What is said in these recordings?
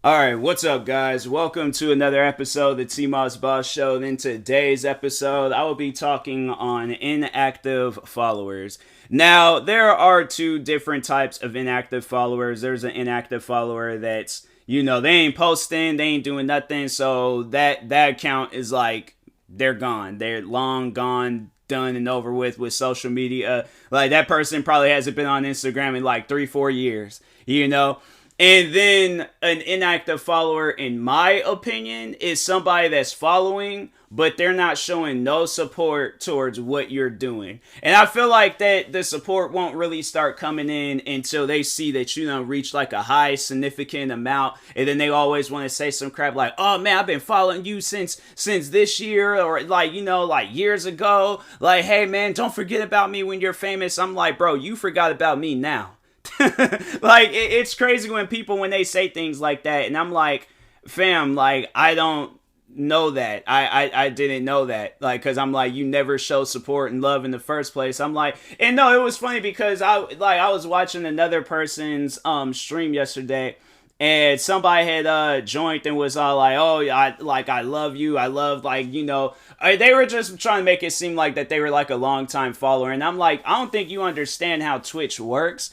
Alright, what's up, guys? Welcome to another episode of the TMossBoss Show. In today's episode, I will be talking on inactive followers. Now, there are two different types of inactive followers. There's an inactive follower that's, they ain't posting, they ain't doing nothing, so that account is like, they're gone. They're long gone, done and over with social media. Like, that person probably hasn't been on Instagram in like 3-4 years, And then an inactive follower, in my opinion, is somebody that's following, but they're not showing no support towards what you're doing. And I feel like that the support won't really start coming in until they see that reach like a high significant amount, and then they always want to say some crap like, "Oh man, I've been following you since this year," or like years ago. Like, "Hey man, don't forget about me when you're famous." I'm like, bro, you forgot about me now. Like it's crazy when they say things like that, and I'm like, fam, like I don't know that. I didn't know that, like, because I'm like, you never show support and love in the first place. I'm like, and no, it was funny because I was watching another person's stream yesterday, and somebody had joined and was all like, "Oh, I love you. I love they were just trying to make it seem like that they were like a long time follower." And I'm like, I don't think you understand how Twitch works.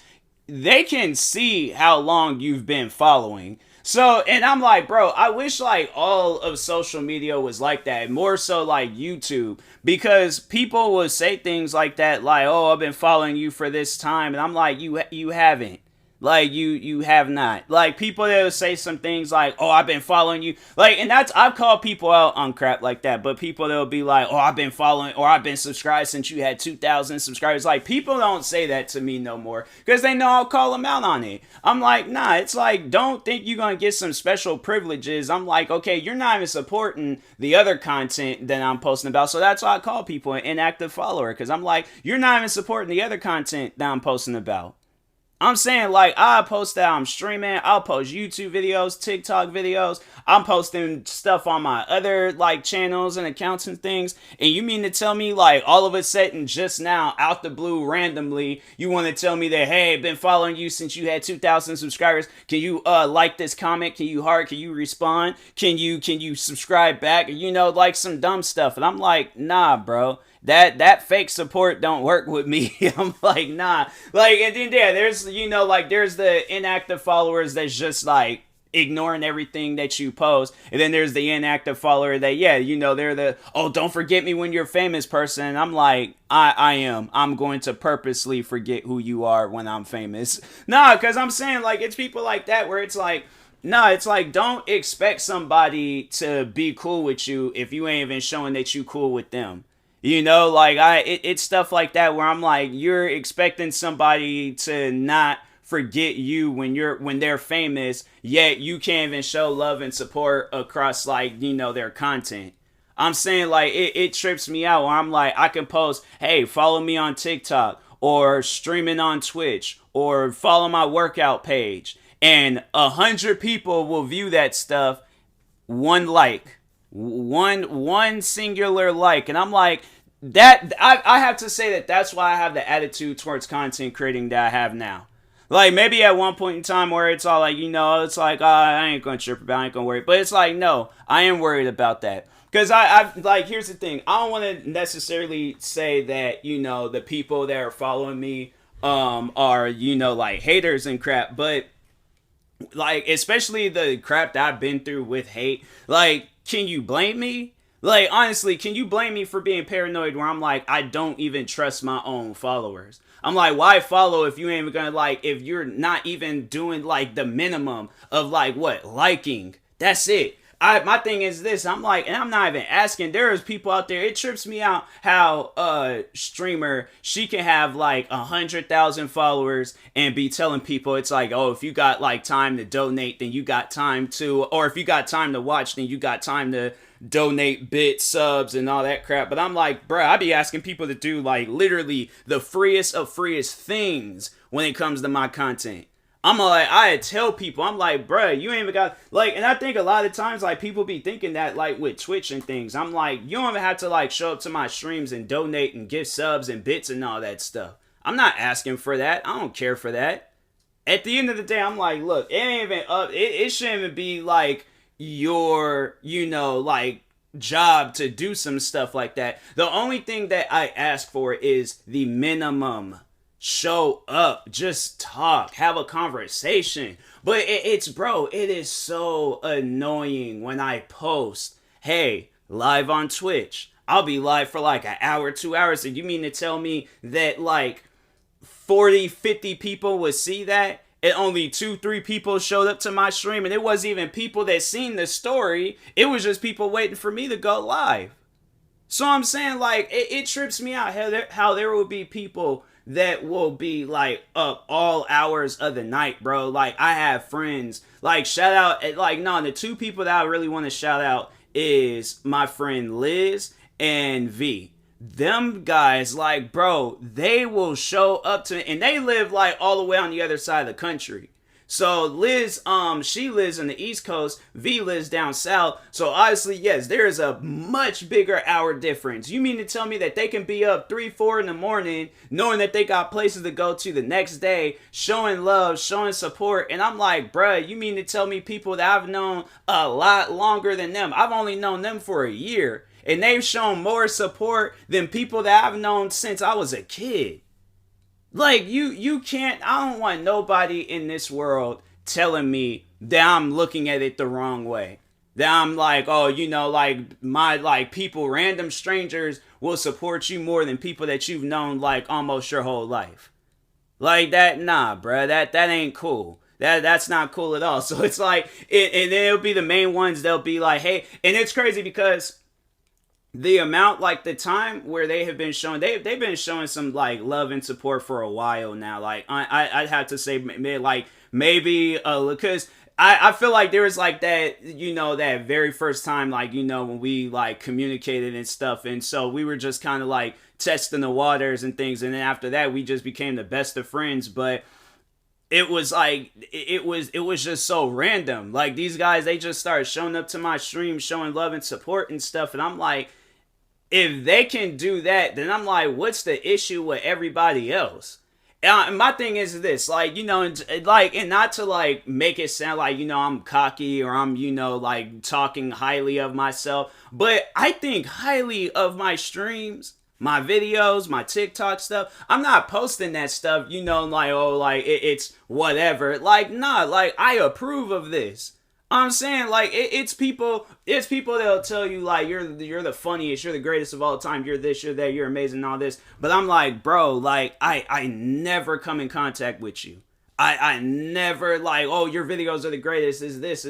They can see how long you've been following. So, and I'm like, bro, I wish like all of social media was like that, more so like YouTube, because people would say things like that, like, "Oh, I've been following you for this time," and I'm like, you haven't. Like you have not. Like people that will say some things like, "Oh, I've been following you," like, and that's, I've called people out on crap like that. But people that will be like, "Oh, I've been following or I've been subscribed since you had 2,000 subscribers." Like people don't say that to me no more because they know I'll call them out on it. I'm like, nah. It's like, don't think you're gonna get some special privileges. I'm like, okay, you're not even supporting the other content that I'm posting about. So that's why I call people an inactive follower, because I'm like, you're not even supporting the other content that I'm posting about. I'm saying, like, I post that I'm streaming. I'll post YouTube videos, TikTok videos. I'm posting stuff on my other, like, channels and accounts and things. And you mean to tell me, like, all of a sudden, just now, out the blue, randomly, you want to tell me that, "Hey, I've been following you since you had 2,000 subscribers. Can you, like this comment? Can you heart? Can you respond? Can you subscribe back?" Like some dumb stuff. And I'm like, nah, bro. That fake support don't work with me. I'm like, nah. Like, and then yeah, there's there's the inactive followers that's just like ignoring everything that you post, and then there's the inactive follower that, yeah, they're the, "Oh, don't forget me when you're famous" person. And I'm like, I'm going to purposely forget who you are when I'm famous. Nah, because I'm saying, like, it's people like that where it's like, no, it's like, don't expect somebody to be cool with you if you ain't even showing that you cool with them. It's stuff like that where I'm like, you're expecting somebody to not forget you when they're famous, yet you can't even show love and support across their content. I'm saying, like, it trips me out where I'm like, I can post, "Hey, follow me on TikTok," or "Streaming on Twitch," or "Follow my workout page," and 100 people will view that stuff, one like, one singular like. And I'm like, that I have to say that that's why I have the attitude towards content creating that I have now. Like, maybe at one point in time where it's all like, it's like, I ain't gonna trip about it, I ain't gonna worry. But it's like, no, I am worried about that. Because I like, here's the thing. I don't want to necessarily say that, the people that are following me are, like haters and crap. But, like, especially the crap that I've been through with hate, like, can you blame me? Like, honestly, can you blame me for being paranoid where I'm like, I don't even trust my own followers? I'm like, why follow if you ain't even gonna, like, if you're not even doing like the minimum of like what? Liking. That's it. My thing is this, I'm like, and I'm not even asking, there's people out there, it trips me out how streamer, she can have like 100,000 followers and be telling people, it's like, "Oh, if you got like time to donate, then you got time to," or "If you got time to watch, then you got time to donate bits, subs," and all that crap. But I'm like, bruh, I be asking people to do like literally the freest of freest things when it comes to my content. I'm like, I tell people, I'm like, bruh, you ain't even got, like, and I think a lot of times, like, people be thinking that, like, with Twitch and things, I'm like, you don't even have to, like, show up to my streams and donate and give subs and bits and all that stuff. I'm not asking for that. I don't care for that. at the end of the day, I'm like, look, it ain't even up. It shouldn't even be like your, like job to do some stuff like that. The only thing that I ask for is the minimum. Show up, just talk, have a conversation. But it is so annoying when I post, hey, live on Twitch. I'll be live for like an hour, 2 hours. And you mean to tell me that like 40, 50 people would see that? And only 2-3 people showed up to my stream, and it wasn't even people that seen the story. It was just people waiting for me to go live. So I'm saying, like, it trips me out how there will be people that will be like up all hours of the night, bro. Like, I have friends, like, shout out, like, no, the 2 people that I really want to shout out is my friend Liz and V. Them guys, like, bro, they will show up to, and they live like all the way on the other side of the country. So Liz, she lives on the East Coast, V lives down south. So obviously, yes, there is a much bigger hour difference. You mean to tell me that they can be up 3, 4 in the morning, knowing that they got places to go to the next day, showing love, showing support, and I'm like, bruh, you mean to tell me people that I've known a lot longer than them? I've only known them for a year. And they've shown more support than people that I've known since I was a kid. Like, you can't, I don't want nobody in this world telling me that I'm looking at it the wrong way. That I'm like, oh, like, my, like, people, random strangers will support you more than people that you've known, like, almost your whole life. Like, that, nah, bruh, that ain't cool. That's not cool at all. So it's like, and then it'll be the main ones, they'll be like, hey, and it's crazy because the amount, like the time where they have been showing, they've been showing some like love and support for a while now. Like I'd have to say like maybe because I feel like there was like that, that very first time, like, when we like communicated and stuff. And so we were just kind of like testing the waters and things. And then after that, we just became the best of friends. But it was like, it was just so random. Like, these guys, they just started showing up to my stream, showing love and support and stuff. And I'm like, if they can do that, then I'm like, what's the issue with everybody else? And my thing is this, like, and not to like make it sound like, I'm cocky or I'm, like talking highly of myself, but I think highly of my streams, my videos, my TikTok stuff. I'm not posting that stuff, like, oh, like it's whatever. Like, nah, like, I approve of this. I'm saying, like, it's people that'll tell you, like, you're the funniest, you're the greatest of all time, you're this, you're that, you're amazing, and all this. But I'm like, bro, like, I never come in contact with you. I never, like, oh, your videos are the greatest, is this.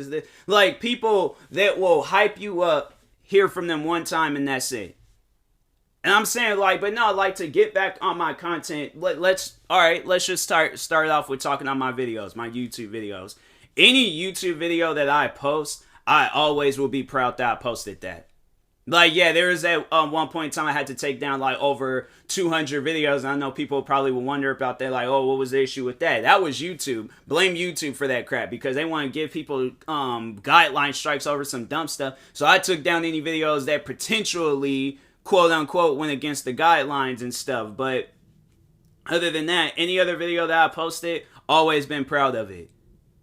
Like, people that will hype you up, hear from them one time, and that's it. And I'm saying, like, but no, like, to get back on my content, let's just start off with talking on my videos, my YouTube videos. Any YouTube video that I post, I always will be proud that I posted that. Like, yeah, there was that one point in time I had to take down like over 200 videos. And I know people probably will wonder about that. Like, oh, what was the issue with that? That was YouTube. Blame YouTube for that crap because they want to give people guideline strikes over some dumb stuff. So I took down any videos that potentially, quote unquote, went against the guidelines and stuff. But other than that, any other video that I posted, always been proud of it.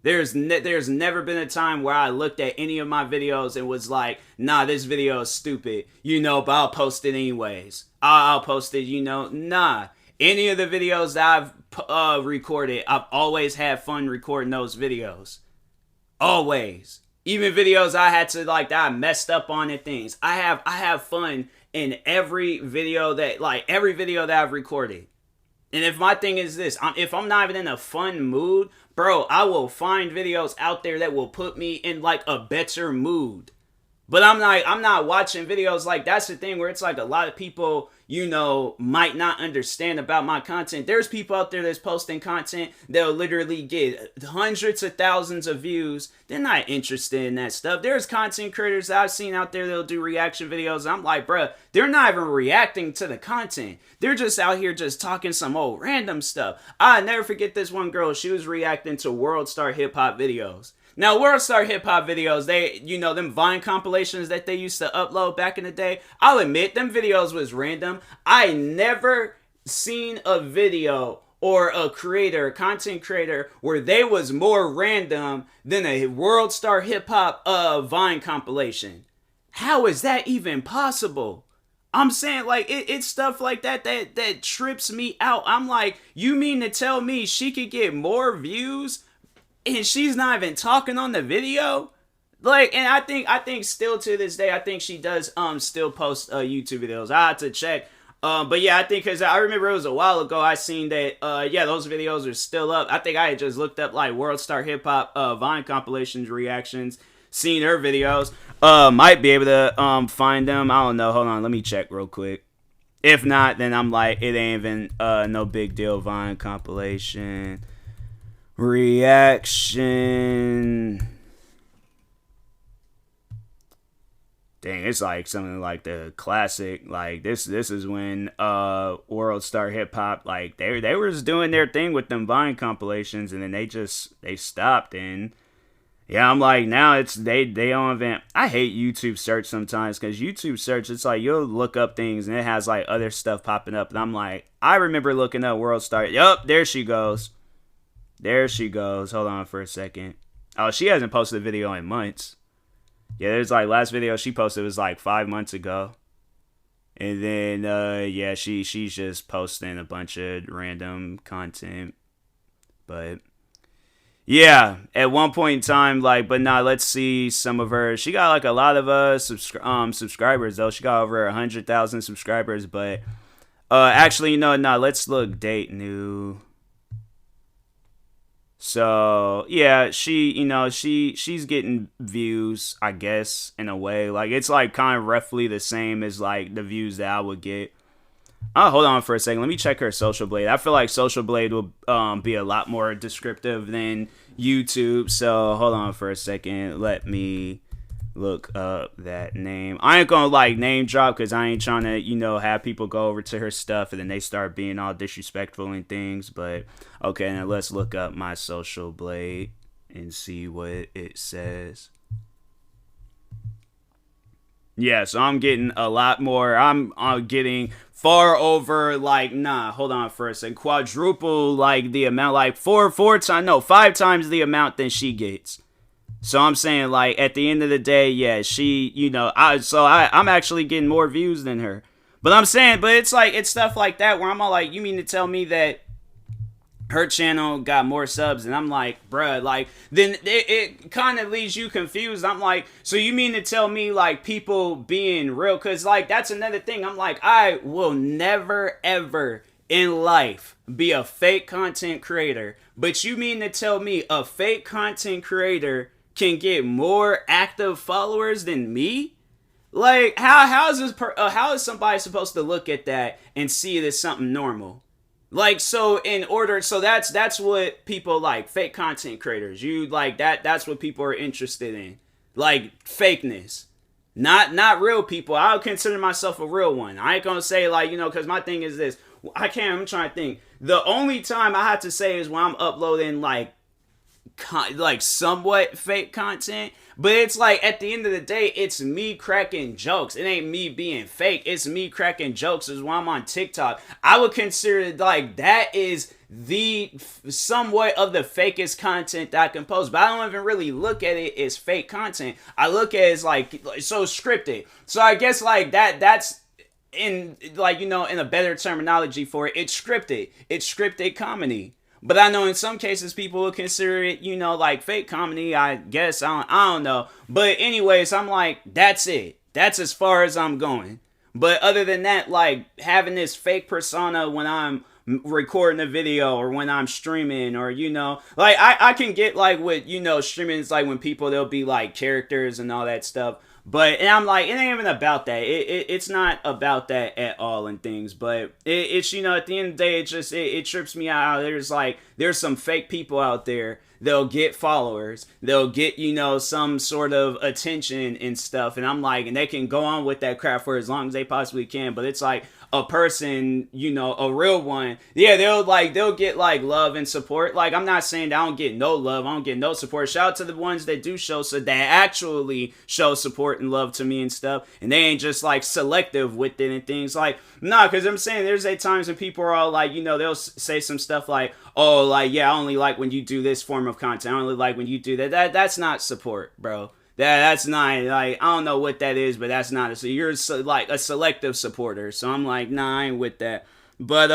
There's never been a time where I looked at any of my videos and was like, nah, this video is stupid, but I'll post it anyways. I'll post it, nah. Any of the videos that I've recorded, I've always had fun recording those videos. Always. Even videos I had to, like, that I messed up on and things. I have fun in every video that I've recorded. And if my thing is this, if I'm not even in a fun mood, bro, I will find videos out there that will put me in like a better mood. But I'm not watching videos like, that's the thing where it's like a lot of people, might not understand about my content. There's people out there that's posting content that'll literally get hundreds of thousands of views. They're not interested in that stuff. There's content creators that I've seen out there that'll do reaction videos. I'm like, bruh, they're not even reacting to the content. They're just out here just talking some old random stuff. I never forget this one girl. She was reacting to World Star Hip Hop videos. Now, World Star Hip Hop videos, they, them Vine compilations that they used to upload back in the day, I'll admit, them videos was random. I never seen a video or a creator, a content creator, where they was more random than a World Star Hip Hop Vine compilation. How is that even possible? I'm saying, like, it's stuff like that trips me out. I'm like, you mean to tell me she could get more views and she's not even talking on the video? Like, and I think still to this day, I think she does still post YouTube videos. I have to check. But yeah, I think because I remember it was a while ago I seen that yeah, those videos are still up. I think I had just looked up like World Star Hip Hop Vine compilations reactions, seen her videos. Might be able to find them. I don't know. Hold on, let me check real quick. If not, then I'm like, it ain't even no big deal. Vine compilation reaction. Dang, it's like something like the classic. Like this is when World Star Hip Hop, like they were just doing their thing with them Vine compilations, and then they stopped. And yeah, I'm like, now it's they don't even. I hate YouTube search sometimes, because YouTube search, it's like you'll look up things and it has like other stuff popping up, and I'm like, I remember looking up World Star. Yup, there she goes. There she goes. Hold on for a second. Oh, she hasn't posted a video in months. Yeah, there's like last video she posted was like 5 months ago. And then yeah, she's just posting a bunch of random content. But yeah, at one point in time, like, but nah, let's see some of her. She got like a lot of subscribers though. She got over 100,000 subscribers, but actually no, let's look date new. So yeah, she's getting views, I guess, in a way. Like it's like kind of roughly the same as like the views that I would get. Oh, hold on for a second. Let me check her Social Blade. I feel like Social Blade will be a lot more descriptive than YouTube. So hold on for a second. Let me look up that name. I ain't gonna like name drop, because I ain't trying to, have people go over to her stuff and then they start being all disrespectful and things. But okay, now let's look up my Social Blade and see what it says. Yeah, so I'm getting a lot more. I'm getting far over, like, hold on for a second, quadruple like the amount, like five times the amount than she gets. So I'm saying, like, at the end of the day, yeah, she, I'm actually getting more views than her. But I'm saying, but it's like, it's stuff like that where I'm all like, you mean to tell me that her channel got more subs? And I'm like, bruh, like, then it kind of leaves you confused. I'm like, so you mean to tell me, like, people being real? Because, like, that's another thing. I'm like, I will never, ever in life be a fake content creator. But you mean to tell me a fake content creator can get more active followers than me? Like, how is somebody supposed to look at that and see it as something normal? Like, so that's what people like, fake content creators. You like that's what people are interested in. Like fakeness. Not real people. I would consider myself a real one. I ain't gonna say like, because my thing is this. I'm trying to think. The only time I have to say is when I'm uploading like somewhat fake content, but it's like at the end of the day, it's me cracking jokes. It ain't me being fake. It's me cracking jokes. Is when I'm on TikTok, I would consider like that is the somewhat of the fakest content that I can post, but I don't even really look at it as fake content. I look at it as like so scripted. So I guess like that's in like, in a better terminology for it. It's scripted. It's scripted comedy. But I know in some cases people will consider it, like fake comedy, I guess. I don't know. But anyways, I'm like, that's it. That's as far as I'm going. But other than that, like having this fake persona when I'm recording a video or when I'm streaming, or, like I can get like with, streaming is like when people, they'll be like characters and all that stuff. But, and I'm like, it ain't even about that. It's not about that at all and things. But it's, at the end of the day, it trips me out. There's some fake people out there they'll get followers, they'll get, some sort of attention and stuff. And I'm like, and they can go on with that crap for as long as they possibly can. But it's like a person, a real one, yeah, they'll get like love and support. Like, I'm not saying that I don't get no love, I don't get no support. Shout out to the ones that do show, so that actually show support and love to me and stuff, and they ain't just like selective with it and things like, nah, because I'm saying there's times when people are all like, they'll say some stuff like, oh, like, yeah, I only like when you do this form of content, I only like when you do that. That's not support, bro. That's not, like, I don't know what that is, but that's not. So you're like a selective supporter. So I'm like, nah, I ain't with that. But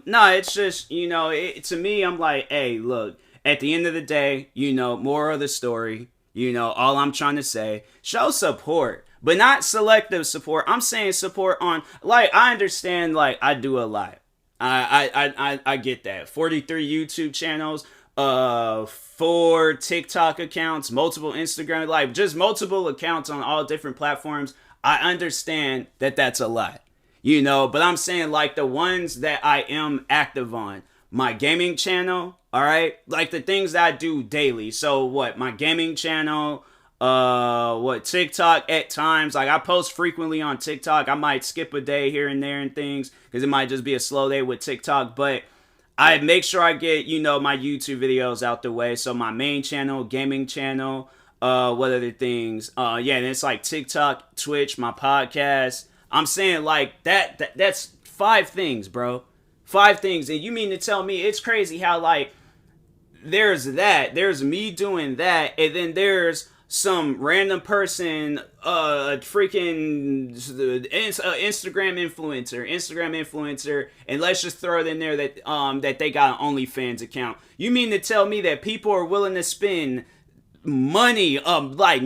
no, it's just, to me, I'm like, hey, look, at the end of the day, moral of the story, all I'm trying to say, show support, but not selective support. I'm saying support on, like, I understand, like, I do a lot. I get that. 43 YouTube channels, 4 TikTok accounts, multiple Instagram, like just multiple accounts on all different platforms. I understand that that's a lot, but I'm saying like the ones that I am active on, my gaming channel, all right, like the things that I do daily. So what, my gaming channel, TikTok at times, like I post frequently on TikTok. I might skip a day here and there and things because it might just be a slow day with TikTok, but I make sure I get, my YouTube videos out the way. So my main channel, gaming channel, what other things? And it's like TikTok, Twitch, my podcast. I'm saying like that's 5 things, bro. 5 things. And you mean to tell me it's crazy how like there's me doing that, and then there's some random person, freaking Instagram influencer, and let's just throw it in there that they got an OnlyFans account. You mean to tell me that people are willing to spend money, for like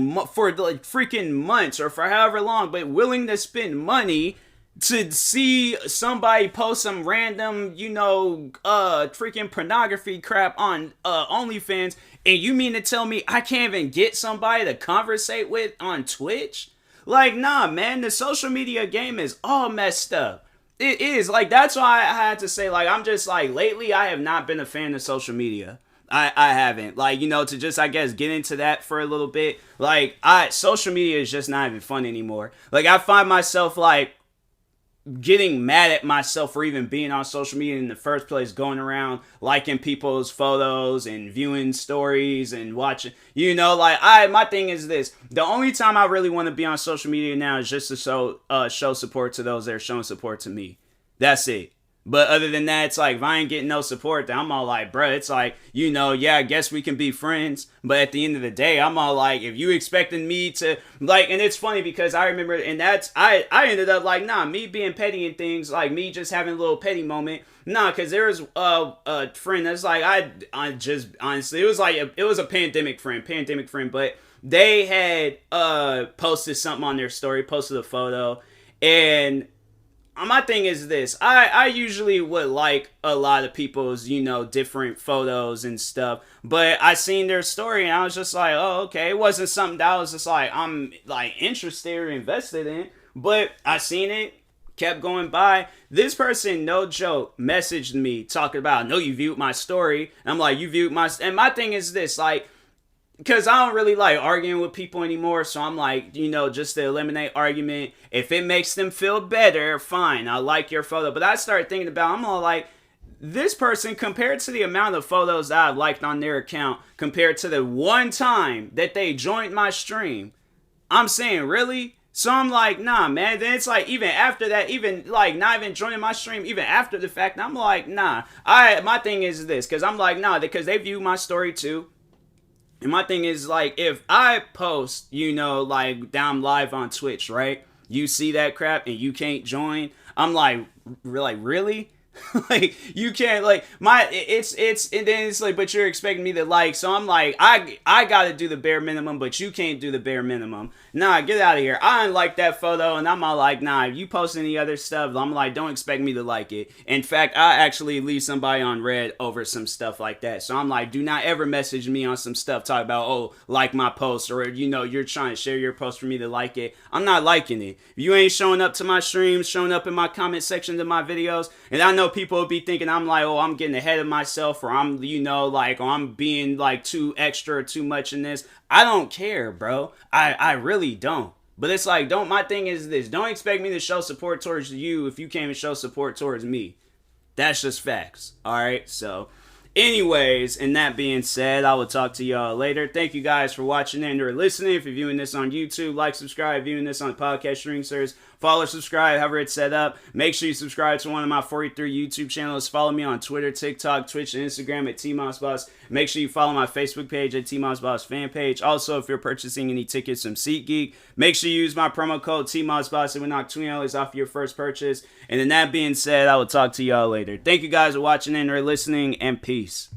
freaking months or for however long, but willing to spend money to see somebody post some random, freaking pornography crap on OnlyFans, and you mean to tell me I can't even get somebody to conversate with on Twitch? Like, nah, man, the social media game is all messed up. It is. Like, that's why I had to say, like, I'm just, like, lately I have not been a fan of social media. I haven't. Like, to just, I guess, get into that for a little bit. Like, social media is just not even fun anymore. Like, I find myself, like, getting mad at myself for even being on social media in the first place, going around liking people's photos and viewing stories and watching, my thing is this: the only time I really want to be on social media now is just to show support to those that are showing support to me. That's it. But other than that, it's like, if I ain't getting no support, then I'm all like, bruh, it's like, yeah, I guess we can be friends. But at the end of the day, I'm all like, if you expecting me to, like, and it's funny because I remember, and that's, I ended up like, nah, me being petty and things, like me just having a little petty moment. Nah, because there was a friend that's like, I just, honestly, it was a pandemic friend, but they had posted something on their story, posted a photo, and my thing is this: I usually would like a lot of people's, different photos and stuff, but I seen their story and I was just like, oh, okay. It wasn't something that I was just like, I'm like interested or invested in, but I seen it, kept going by. This person, no joke, messaged me talking about, no, you viewed my story. And I'm like, you viewed my, and my thing is this, like, because I don't really like arguing with people anymore, so I'm like, just to eliminate argument, if it makes them feel better, fine, I like your photo. But I started thinking about, I'm all like, this person, compared to the amount of photos that I've liked on their account, compared to the one time that they joined my stream, I'm saying, really? So I'm like, nah, man. Then it's like, even after that, even like not even joining my stream, even after the fact, I'm like, nah. My thing is this, because I'm like, nah, because they view my story too. And my thing is, like, if I post, like, down live on Twitch, right? You see that crap and you can't join. I'm like, really? Like, you can't, like, and then it's like, but you're expecting me to like, so I'm like, I gotta do the bare minimum, but you can't do the bare minimum. Nah, get out of here. I didn't like that photo, and I'm all like, nah, if you post any other stuff, I'm like, don't expect me to like it. In fact, I actually leave somebody on red over some stuff like that. So I'm like, do not ever message me on some stuff, talk about, oh, like my post, or, you're trying to share your post for me to like it. I'm not liking it. If you ain't showing up to my streams, showing up in my comment sections of my videos, and I know know people will be thinking I'm like, oh, I'm getting ahead of myself, or I'm, you know, like, or I'm being like too extra or too much in this. I don't care, bro. I really don't. But it's like, my thing is this: don't expect me to show support towards you if you can't even show support towards me. That's just facts. All right. So, anyways, and that being said, I will talk to y'all later. Thank you guys for watching and or listening. If you're viewing this on YouTube, like, subscribe. Viewing this on podcast streaming service, follow, subscribe, however it's set up. Make sure you subscribe to one of my 43 YouTube channels. Follow me on Twitter, TikTok, Twitch, and Instagram at TMossBoss. Make sure you follow my Facebook page at TMossBoss fan page. Also, if you're purchasing any tickets from SeatGeek, make sure you use my promo code TMossBoss. It will knock $20 off your first purchase. And then that being said, I will talk to y'all later. Thank you guys for watching and or listening, and peace.